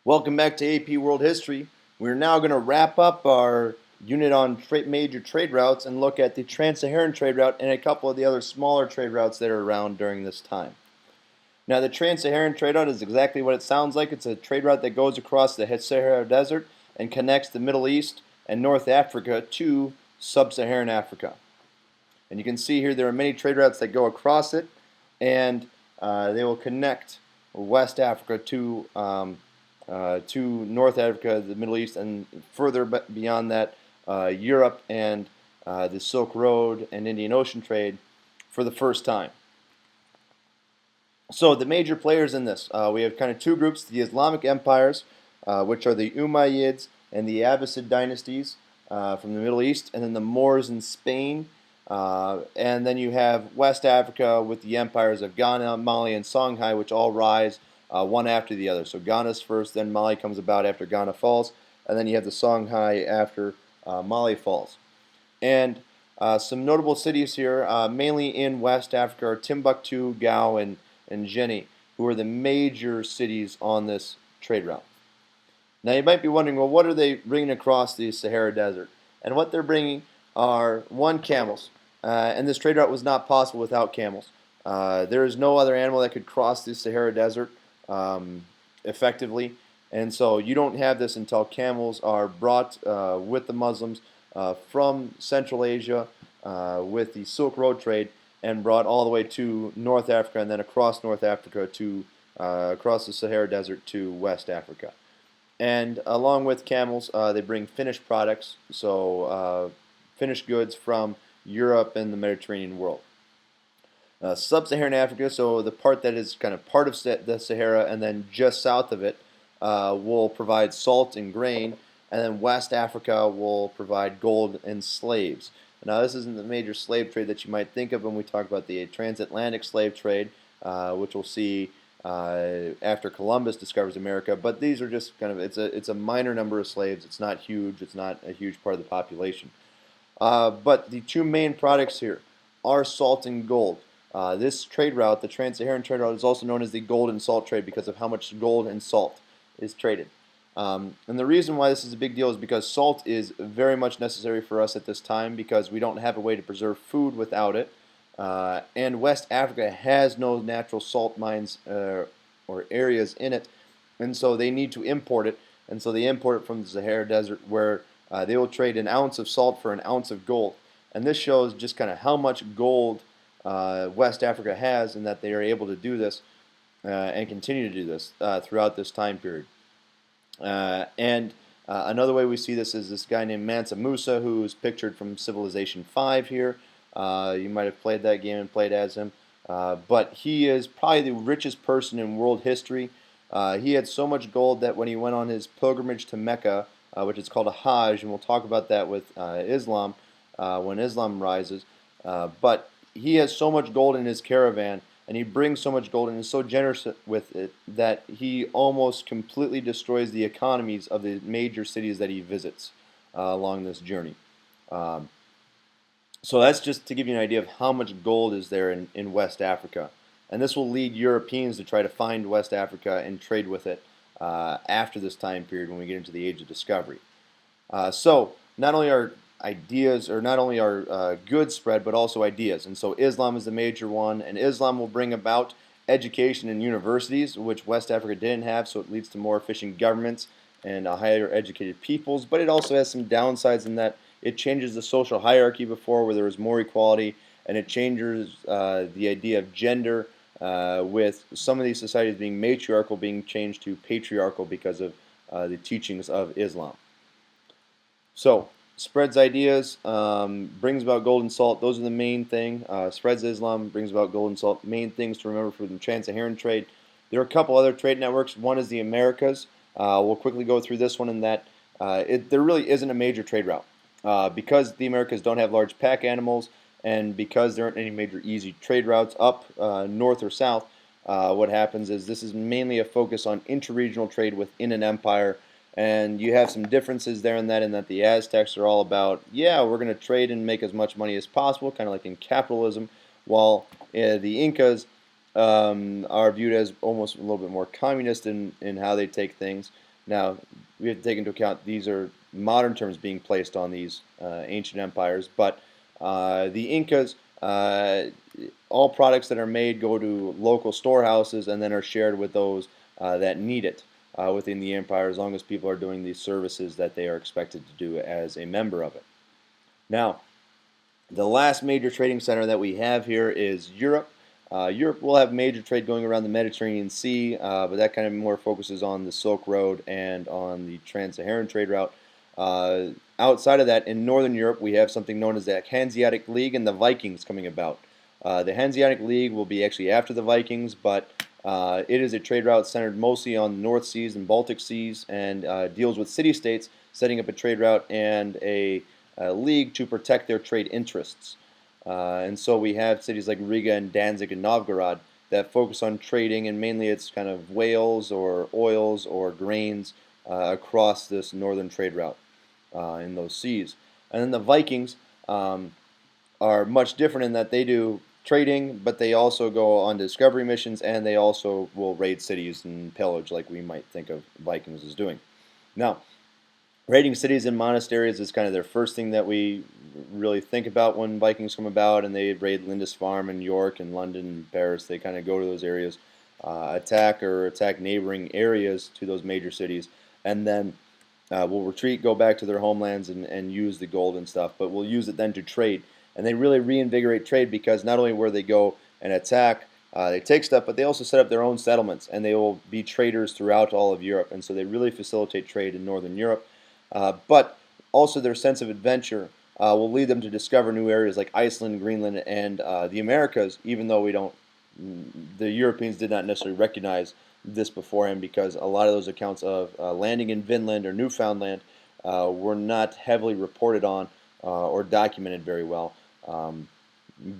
Welcome back to AP World History. We're now going to wrap up our unit on major trade routes and look at the Trans-Saharan Trade Route and a couple of the other smaller trade routes that are around during this time. Now, the Trans-Saharan Trade Route is exactly what it sounds like. It's a trade route that goes across the Sahara Desert and connects the Middle East and North Africa to Sub-Saharan Africa. And you can see here there are many trade routes that go across it, and they will connect West Africa to North Africa, the Middle East, and further beyond that, Europe and the Silk Road and Indian Ocean trade for the first time. So the major players in this, we have kind of two groups: the Islamic empires, which are the Umayyads and the Abbasid dynasties from the Middle East, and then the Moors in Spain. And then you have West Africa with the empires of Ghana, Mali, and Songhai, which all rise one after the other. So Ghana's first, then Mali comes about after Ghana falls, and then you have the Songhai after Mali falls. And some notable cities here, mainly in West Africa, are Timbuktu, Gao, and Geni, who are the major cities on this trade route. Now you might be wondering, well, what are they bringing across the Sahara Desert? And what they're bringing are, one, camels. And this trade route was not possible without camels. There is no other animal that could cross the Sahara Desert effectively. And so you don't have this until camels are brought with the Muslims from Central Asia with the Silk Road trade and brought all the way to North Africa and then across North Africa to across the Sahara Desert to West Africa. And along with camels, they bring finished products, so finished goods from Europe and the Mediterranean world. Sub-Saharan Africa, so the part that is kind of part of the Sahara and then just south of it, will provide salt and grain, and then West Africa will provide gold and slaves. Now, this isn't the major slave trade that you might think of when we talk about the transatlantic slave trade, which we'll see after Columbus discovers America. But these are just kind of it's a minor number of slaves. It's not huge. It's not a huge part of the population. But the two main products here are salt and gold. This trade route, the Trans-Saharan Trade Route, is also known as the gold and salt trade because of how much gold and salt is traded. And the reason why this is a big deal is because salt is very much necessary for us at this time because we don't have a way to preserve food without it. And West Africa has no natural salt mines or areas in it, and so they need to import it. And so they import it from the Sahara Desert, where they will trade an ounce of salt for an ounce of gold. And this shows just kind of how much gold West Africa has, and that they are able to do this and continue to do this throughout this time period. Another way we see this is this guy named Mansa Musa, who is pictured from Civilization 5 here. You might have played that game and played as him. But he is probably the richest person in world history. He had so much gold that when he went on his pilgrimage to Mecca, which is called a Hajj, and we'll talk about that with Islam when Islam rises, but he has so much gold in his caravan, and he brings so much gold and is so generous with it that he almost completely destroys the economies of the major cities that he visits along this journey. So that's just to give you an idea of how much gold is there in West Africa. And this will lead Europeans to try to find West Africa and trade with it after this time period when we get into the Age of Discovery. So not only are ideas, or not only are goods spread, but also ideas. And so Islam is the major one, and Islam will bring about education in universities, which West Africa didn't have, so it leads to more efficient governments and higher educated peoples. But it also has some downsides in that it changes the social hierarchy before, where there was more equality, and it changes the idea of gender, with some of these societies being matriarchal being changed to patriarchal because of the teachings of Islam. So, spreads ideas, brings about gold and salt. Those are the main thing. Spreads Islam, brings about gold and salt. Main things to remember for the Trans-Saharan trade. There are a couple other trade networks. One is the Americas. We'll quickly go through this one in that there really isn't a major trade route. Because the Americas don't have large pack animals, and because there aren't any major easy trade routes up north or south, what happens is this is mainly a focus on interregional trade within an empire. And you have some differences there in that the Aztecs are all about, yeah, we're going to trade and make as much money as possible, kind of like in capitalism, while the Incas are viewed as almost a little bit more communist in how they take things. Now, we have to take into account these are modern terms being placed on these ancient empires, but the Incas, all products that are made go to local storehouses and then are shared with those that need it within the empire, as long as people are doing these services that they are expected to do as a member of it. Now, the last major trading center that we have here is Europe. Europe will have major trade going around the Mediterranean Sea, but that kind of more focuses on the Silk Road and on the Trans-Saharan Trade route. Uh, Outside of that, in Northern Europe, we have something known as the Hanseatic League and the Vikings coming about. The Hanseatic League will be actually after the Vikings, but it is a trade route centered mostly on the North Seas and Baltic Seas, and deals with city-states setting up a trade route and a league to protect their trade interests. And so we have cities like Riga and Danzig and Novgorod that focus on trading, and mainly it's kind of whales or oils or grains across this northern trade route in those seas. And then the Vikings are much different in that they do trading, but they also go on discovery missions, and they also will raid cities and pillage like we might think of Vikings as doing. Now, raiding cities and monasteries is kind of their first thing that we really think about when Vikings come about, and they raid Lindisfarne and York and London and Paris. They kind of go to those areas, attack neighboring areas to those major cities, and then will retreat, go back to their homelands, and use the gold and stuff. But we'll use it then to trade, and they really reinvigorate trade because not only where they go and attack, they take stuff, but they also set up their own settlements, and they will be traders throughout all of Europe, and so they really facilitate trade in Northern Europe. But also their sense of adventure will lead them to discover new areas like Iceland, Greenland, and the Americas, even though the Europeans did not necessarily recognize this beforehand, because a lot of those accounts of landing in Vinland or Newfoundland were not heavily reported on or documented very well,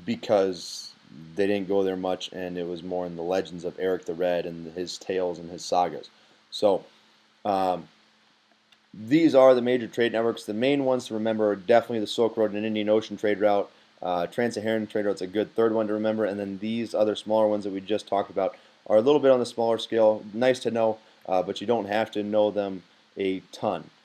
because they didn't go there much, and it was more in the legends of Eric the Red and his tales and his sagas. So these are the major trade networks. The main ones to remember are definitely the Silk Road and Indian Ocean trade route. Trans-Saharan trade route's a good third one to remember, and then these other smaller ones that we just talked about are a little bit on the smaller scale. Nice to know, but you don't have to know them a ton.